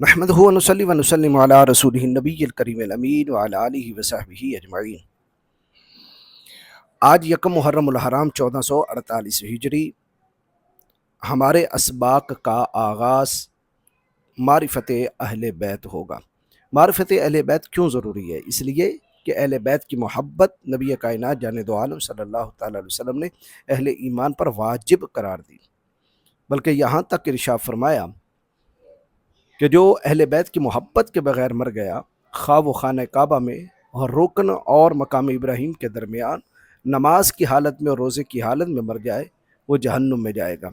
نحمدہ و نصلی و نسلم علی رسولہ النبی الکریم الامین وعلی آلہ وصحبہ اجمعین۔ آج یکم محرم الحرام 1448 ہجری ہمارے اسباق کا آغاز معرفت اہل بیت ہوگا۔ معرفت اہل بیت کیوں ضروری ہے؟ اس لیے کہ اہل بیت کی محبت نبی کائنات جان دو عالم صلی اللہ تعالیٰ علیہ وسلم نے اہل ایمان پر واجب قرار دی، بلکہ یہاں تک ارشاد فرمایا کہ جو اہل بیت کی محبت کے بغیر مر گیا، خواہ وہ خانہ کعبہ میں اور رکن اور مقام ابراہیم کے درمیان نماز کی حالت میں اور روزے کی حالت میں مر جائے، وہ جہنم میں جائے گا۔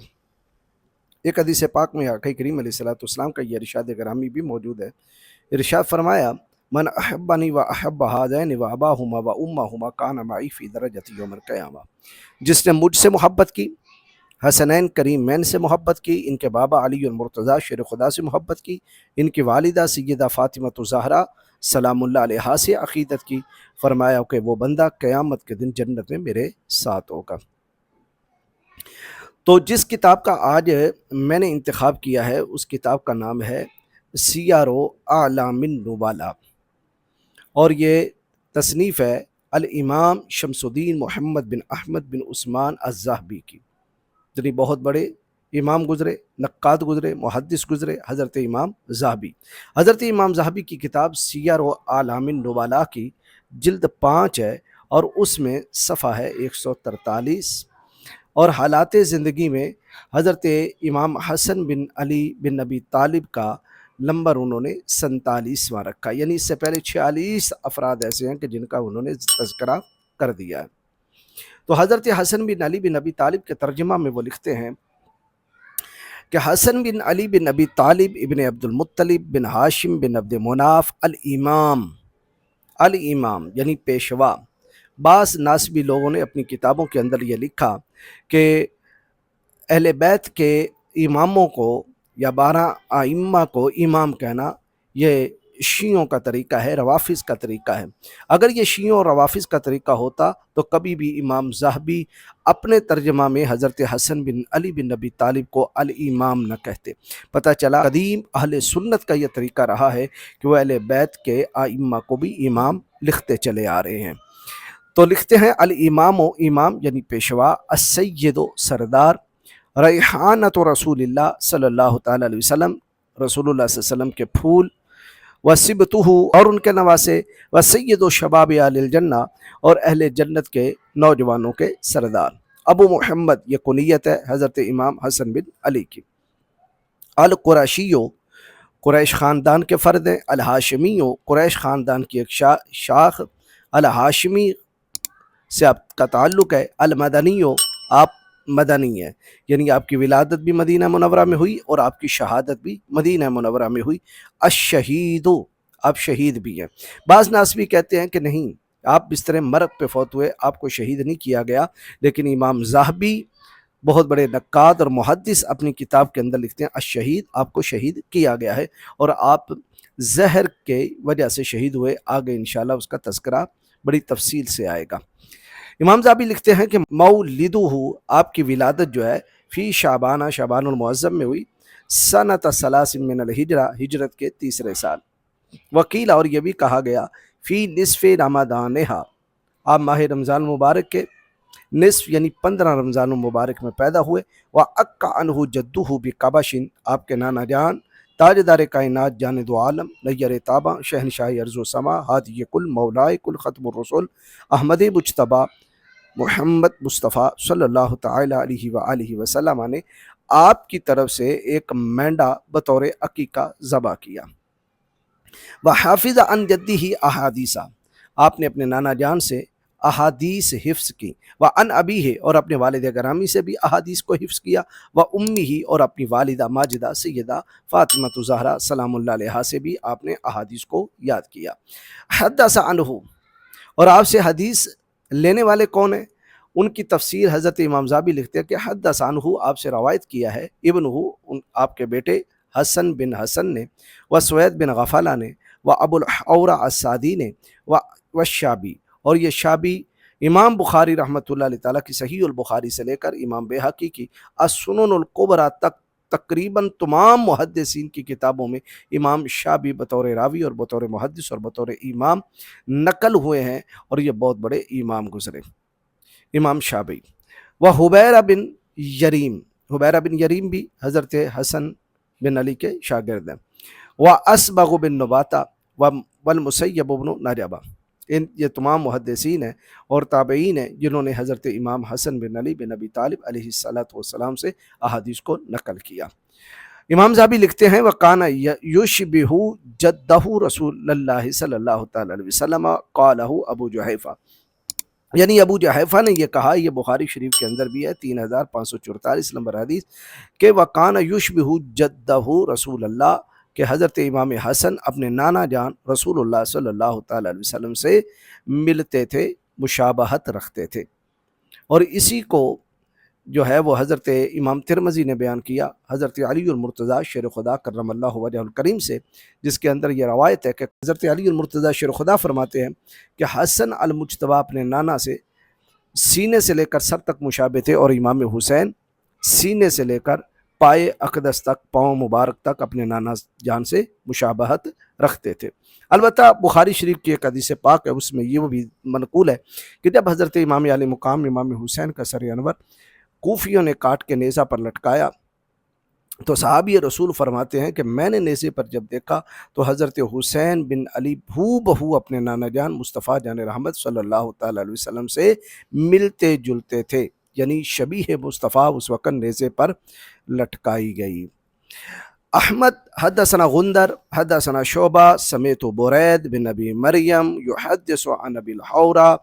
ایک حدیث پاک میں آقا کریم علیہ السلام کا یہ ارشاد گرامی بھی موجود ہے۔ ارشاد فرمایا، من احبنی و احب ہذین و اباہما و امہما کان معی فی درجۃ یوم القیامہ۔ جس نے مجھ سے محبت کی، حسنین کریمین سے محبت کی، ان کے بابا علی المرتضیٰ شیر خدا سے محبت کی، ان کی والدہ سیدہ فاطمہ زہرا سلام اللہ علیہا سے عقیدت کی، فرمایا کہ وہ بندہ قیامت کے دن جنت میں میرے ساتھ ہوگا۔ تو جس کتاب کا آج میں نے انتخاب کیا ہے اس کتاب کا نام ہے سیر اعلام النبلاء، اور یہ تصنیف ہے الامام شمس الدین محمد بن احمد بن عثمان الذہبی کی۔ یعنی بہت بڑے امام گزرے، نقاد گزرے، محدث گزرے، حضرت امام ذہبی۔ حضرت امام ذہبی کی کتاب سیر اعلام النبلاء کی جلد 5 ہے، اور اس میں صفحہ ہے 143، اور حالات زندگی میں حضرت امام حسن بن علی بن نبی طالب کا نمبر انہوں نے 47واں رکھا، یعنی اس سے پہلے 46 افراد ایسے ہیں کہ جن کا انہوں نے تذکرہ کر دیا ہے۔ تو حضرت حسن بن علی بن نبی طالب کے ترجمہ میں وہ لکھتے ہیں کہ حسن بن علی بن نبی طالب ابن عبد المطلب بن ہاشم بن عبد مناف الامام یعنی پیشوا۔ بعض ناسبی لوگوں نے اپنی کتابوں کے اندر یہ لکھا کہ اہل بیت کے اماموں کو یا 12 ائمہ کو امام کہنا یہ شیعوں کا طریقہ ہے، روافظ کا طریقہ ہے۔ اگر یہ شیعوں اور روافظ کا طریقہ ہوتا تو کبھی بھی امام ذہبی اپنے ترجمہ میں حضرت حسن بن علی بن نبی طالب کو الامام نہ کہتے۔ پتہ چلا قدیم اہل سنت کا یہ طریقہ رہا ہے کہ وہ اہل بیت کے ائمہ کو بھی امام لکھتے چلے آ رہے ہیں۔ تو لکھتے ہیں الامام و امام یعنی پیشوا، السید و سردار، ریحانۃ رسول اللہ صلی اللہ تعالیٰ علیہ وسلم، رسول اللہ صلی اللہ علیہ وسلم کے پھول، وصبتہ اور ان کے نواسے، وسید و شباب اہل الجنہ اور اہل جنت کے نوجوانوں کے سردار۔ ابو محمد یہ کنیت ہے حضرت امام حسن بن علی کی۔ القرشیو قریش خاندان کے فرد ہیں، الہاشمیو قریش خاندان کی ایک شاخ، الہاشمی سے آپ کا تعلق ہے، المدنیو آپ مدنی ہیں، یعنی آپ کی ولادت بھی مدینہ منورہ میں ہوئی اور آپ کی شہادت بھی مدینہ منورہ میں ہوئی۔ الشہید آپ شہید بھی ہیں۔ بعض ناسبی کہتے ہیں کہ نہیں، آپ بستر مرگ پہ فوت ہوئے، آپ کو شہید نہیں کیا گیا، لیکن امام ذہبی بہت بڑے نقاد اور محدث اپنی کتاب کے اندر لکھتے ہیں الشہید آپ کو شہید کیا گیا ہے، اور آپ زہر کے وجہ سے شہید ہوئے۔ آگے انشاءاللہ اس کا تذکرہ بڑی تفصیل سے آئے گا۔ امام ذہبی لکھتے ہیں کہ مولدہ آپ کی ولادت جو ہے فی شعبان المعظم میں ہوئی، سنۃ ثلاث من الہجرہ ہجرت کے 3 سال۔ وکیل اور یہ بھی کہا گیا فی نصف رمضانہا آپ ماہ رمضان المبارک کے نصف یعنی 15 رمضان المبارک میں پیدا ہوئے۔ وَأَقَّ عَنْهُ جَدُّهُ بِقَبَشٍ آپ کے نانا جان تاجدار کائنات جان دو عالم نیر تاباں شہنشاہ ارض و سما ہادی کل مولائے کل ختم الرسول احمد مجتبیٰ محمد مصطفیٰ صلی اللہ تعالیٰ علیہ وآلہ وسلم نے آپ کی طرف سے ایک مینڈا بطور عقیقہ ذبح کیا۔ وحافظ عن جدہ احادیث آپ نے اپنے نانا جان سے احادیث حفظ کی، وعن ابیہ اور اپنے والد گرامی سے بھی احادیث کو حفظ کیا، وامہ اور اپنی والدہ ماجدہ سیدہ فاطمہ زہرا سلام اللہ علیہا سے بھی آپ نے احادیث کو یاد کیا۔ حدث عنہ اور آپ سے حدیث لینے والے کون ہیں؟ ان کی تفسیر حضرت امام ذہبی لکھتے ہیں کہ حدث عنہ آپ سے روایت کیا ہے ابنہ آپ کے بیٹے حسن بن حسن نے، وسوید بن غفلہ نے، وابو الاورع السعدی نے، والشابی اور یہ شابی امام بخاری رحمۃ اللہ علیہ تعالیٰ کی صحیح البخاری سے لے کر امام بیہقی کی السنن الکبریٰ تک تقریباً تمام محدثین کی کتابوں میں امام شابی بطور راوی اور بطور محدث اور بطور امام نقل ہوئے ہیں، اور یہ بہت بڑے امام گزرے امام شابی۔ وہ حبیرہ بن یریم، حبیرہ بن یریم بھی حضرت حسن بن علی کے شاگرد ہیں۔ وہ اسبغ بن نباتہ والمسیب بن نجبہ، یہ تمام محدثین ہیں اور تابعین ہیں جنہوں نے حضرت امام حسن بن علی بن ابی طالب علیہ السلام سے احادیث کو نقل کیا۔ امام ذہبی لکھتے ہیں وَقَانَ يُشْبِهُ جَدَّهُ رسول اللہ صلی اللہ تعالی علیہ وسلم قالہ ابو جحیفہ، یعنی ابو جحیفہ نے یہ کہا، یہ بخاری شریف کے اندر بھی ہے 3544 نمبر حدیث، کہ وَقَانَ يُشْبِهُ جَدَّهُ رسول اللہ، کہ حضرت امام حسن اپنے نانا جان رسول اللہ صلی اللہ تعالی علیہ وسلم سے ملتے تھے، مشابہت رکھتے تھے۔ اور اسی کو جو ہے وہ حضرت امام ترمذی نے بیان کیا حضرت علی المرتضیٰ شیر خدا کرم اللہ وجہ الکریم سے، جس کے اندر یہ روایت ہے کہ حضرت علی المرتضیٰ شیر خدا فرماتے ہیں کہ حسن المجتبی اپنے نانا سے سینے سے لے کر سر تک مشابہ تھے، اور امام حسین سینے سے لے کر پائے اقدس تک، پاؤں مبارک تک اپنے نانا جان سے مشابہت رکھتے تھے۔ البتہ بخاری شریف کی ایک حدیث پاک ہے، اس میں یہ بھی منقول ہے کہ جب حضرت امام علی مقام امام حسین کا سر انور کوفیوں نے کاٹ کے نیزہ پر لٹکایا تو صحابی رسول فرماتے ہیں کہ میں نے نیزے پر جب دیکھا تو حضرت حسین بن علی بہو بہو اپنے نانا جان مصطفیٰ جان رحمت صلی اللہ تعالی علیہ وسلم سے ملتے جلتے تھے، یعنی شبیہ مصطفیٰ اس وقت نیزے پر لٹکائی گئی۔ احمد حدثنا غندر حدثنا شعبہ سمیت برید بن ابی مریم یحدث عن ابی الحورہ،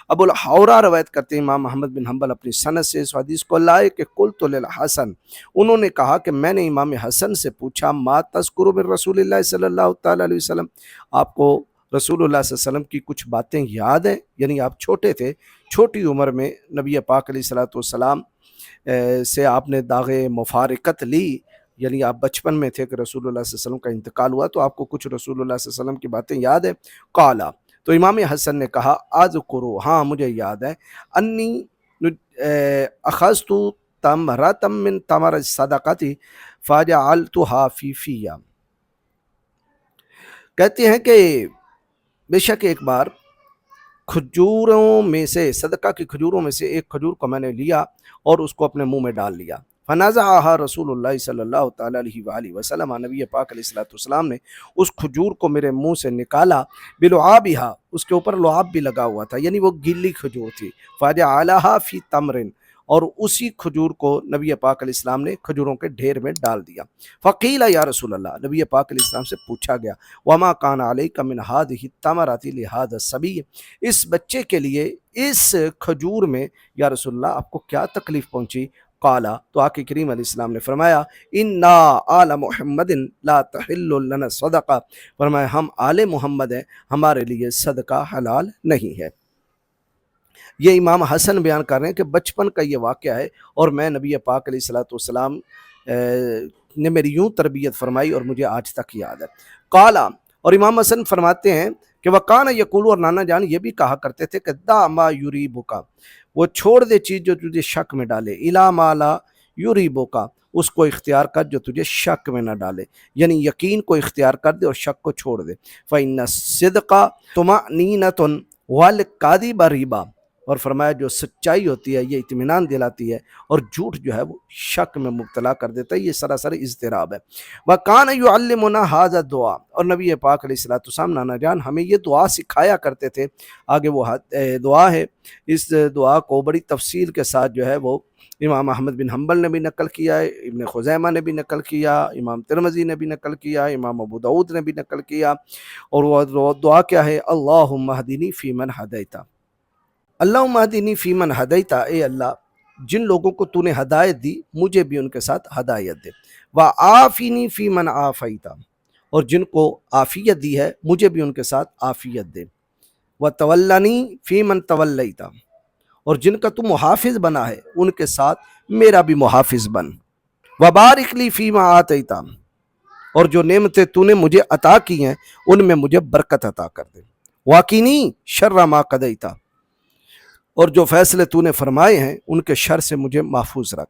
ابو الحورہ روایت کرتے ہیں امام احمد بن حنبل اپنی سند سے اس حدیث کو لائے کہ قلت للحسن، انہوں نے کہا کہ میں نے امام حسن سے پوچھا ما تذکر من رسول اللہ صلی اللہ تعالی علیہ وسلم، آپ کو رسول اللہ صلی اللہ علیہ وسلم کی کچھ باتیں یاد ہیں؟ یعنی آپ چھوٹے تھے، چھوٹی عمر میں نبی پاک علیہ السلام سے آپ نے داغ مفارقت لی، یعنی آپ بچپن میں تھے کہ رسول اللہ صلی اللہ علیہ وسلم کا انتقال ہوا، تو آپ کو کچھ رسول اللہ صلی اللہ علیہ وسلم کی باتیں یاد ہیں؟ قالا، تو امام حسن نے کہا اذکرو، ہاں مجھے یاد ہے، انی اخذت تمرۃ من تمر الصدقۃ فجعلتها فی فیہ، کہتے ہیں کہ بے شک ایک بار کھجوروں میں سے، صدقہ کی کھجوروں میں سے ایک کھجور کو میں نے لیا اور اس کو اپنے منہ میں ڈال لیا، فنزعها رسول اللہ صلی اللہ تعالی علیہ وآلہ وسلم، نبی پاک علیہ السلام نے اس کھجور کو میرے منہ سے نکالا، بلعابها، اس کے اوپر لعاب بھی لگا ہوا تھا، یعنی وہ گیلی کھجور تھی، فجعلها فی تمر، اور اسی کھجور کو نبی پاک علیہ السلام نے کھجوروں کے ڈھیر میں ڈال دیا۔ فقیل یا رسول اللہ، نبی پاک علیہ السلام سے پوچھا گیا وما کان علیک من هذه التمرۃ لهذا الصبی، اس بچے کے لیے اس کھجور میں یا رسول اللہ آپ کو کیا تکلیف پہنچی؟ قالا، تو آقا کریم علیہ السلام نے فرمایا انا آل محمد لا تحل لنا صدقہ، فرمایا ہم آل محمد ہیں، ہمارے لیے صدقہ حلال نہیں ہے۔ یہ امام حسن بیان کر رہے ہیں کہ بچپن کا یہ واقعہ ہے، اور میں نبی پاک علیہ السلام نے میری یوں تربیت فرمائی اور مجھے آج تک یاد ہے۔ قالا، اور امام حسن فرماتے ہیں کہ وکان یقول، اور نانا جان یہ بھی کہا کرتے تھے کہ دا ما یریبک، وہ چھوڑ دے چیز جو تجھے شک میں ڈالے، الا ما لا یریبک، اس کو اختیار کر جو تجھے شک میں نہ ڈالے، یعنی یقین کو اختیار کر دے اور شک کو چھوڑ دے۔ فإن الصدق طمأنینۃ والکذب ریبہ، اور فرمایا جو سچائی ہوتی ہے یہ اطمینان دلاتی ہے، اور جھوٹ جو ہے وہ شک میں مبتلا کر دیتا ہے، یہ سراسر اضطراب ہے۔ وَكَانَ يُعَلِّمُنَا هَذَا الدُّعَاء، اور نبی پاک علیہ السلام نانا جان ہمیں یہ دعا سکھایا کرتے تھے۔ آگے وہ دعا ہے، اس دعا کو بڑی تفصیل کے ساتھ جو ہے وہ امام احمد بن حنبل نے بھی نقل کیا ہے، ابن خزیمہ نے بھی نقل کیا، امام ترمذی نے بھی نقل کیا، امام ابو داؤد نے بھی نقل کیا، اور وہ دعا کیا ہے؟ اللہم اہدنی فی من ہدیت، اللہم اہدنی فی من ہدیت، اے اللہ جن لوگوں کو تو نے ہدایت دی مجھے بھی ان کے ساتھ ہدایت دے، وعافنی فی من عافیت، اور جن کو عافیت دی ہے مجھے بھی ان کے ساتھ عافیت دے، وتولنی فی من تولیت، اور جن کا تو محافظ بنا ہے ان کے ساتھ میرا بھی محافظ بن، وبارک لی فیما آتیت، اور جو نعمتیں تو نے مجھے عطا کی ہیں ان میں مجھے برکت عطا کر دے، واقینی شر ما قضیت، اور جو فیصلے تو نے فرمائے ہیں ان کے شر سے مجھے محفوظ رکھ،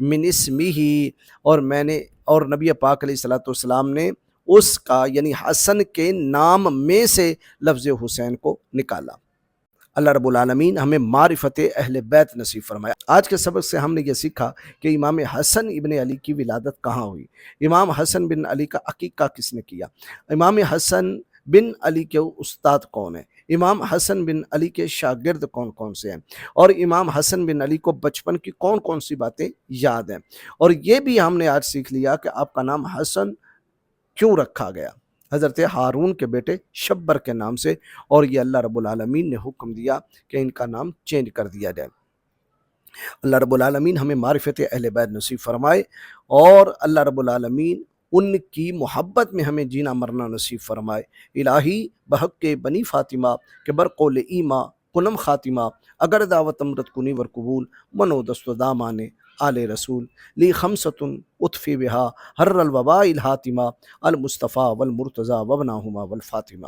من اسمہ، اور نبی پاک علیہ الصلوۃ والسلام نے اس کا یعنی حسن کے نام میں سے لفظ حسین کو نکالا۔ اللہ رب العالمین ہمیں معرفت اہل بیت نصیب فرمایا۔ آج کے سبق سے ہم نے یہ سیکھا کہ امام حسن ابن علی کی ولادت کہاں ہوئی، امام حسن بن علی کا عقیقہ کس نے کیا، امام حسن بن علی کے استاد کون ہیں، امام حسن بن علی کے شاگرد کون کون سے ہیں، اور امام حسن بن علی کو بچپن کی کون کون سی باتیں یاد ہیں، اور یہ بھی ہم نے آج سیکھ لیا کہ آپ کا نام حسن کیوں رکھا گیا، حضرت ہارون کے بیٹے شبر کے نام سے، اور یہ اللہ رب العالمین نے حکم دیا کہ ان کا نام چینج کر دیا جائے۔ اللہ رب العالمین ہمیں معرفت اہل بیت نصیب فرمائے، اور اللہ رب العالمین ان کی محبت میں ہمیں جینا مرنا نصیب فرمائے۔ الہی بحق کے بنی فاطمہ کے برقول ایما کنم خاتمہ، اگر دعوت امرت کنی ور قبول، منو دست و دامان آل رسول، لی خمسۃ اطفی بہا حر الوباء الحاتمہ، المصطفیٰ والمرتضیٰ وابناہما والفاطمہ۔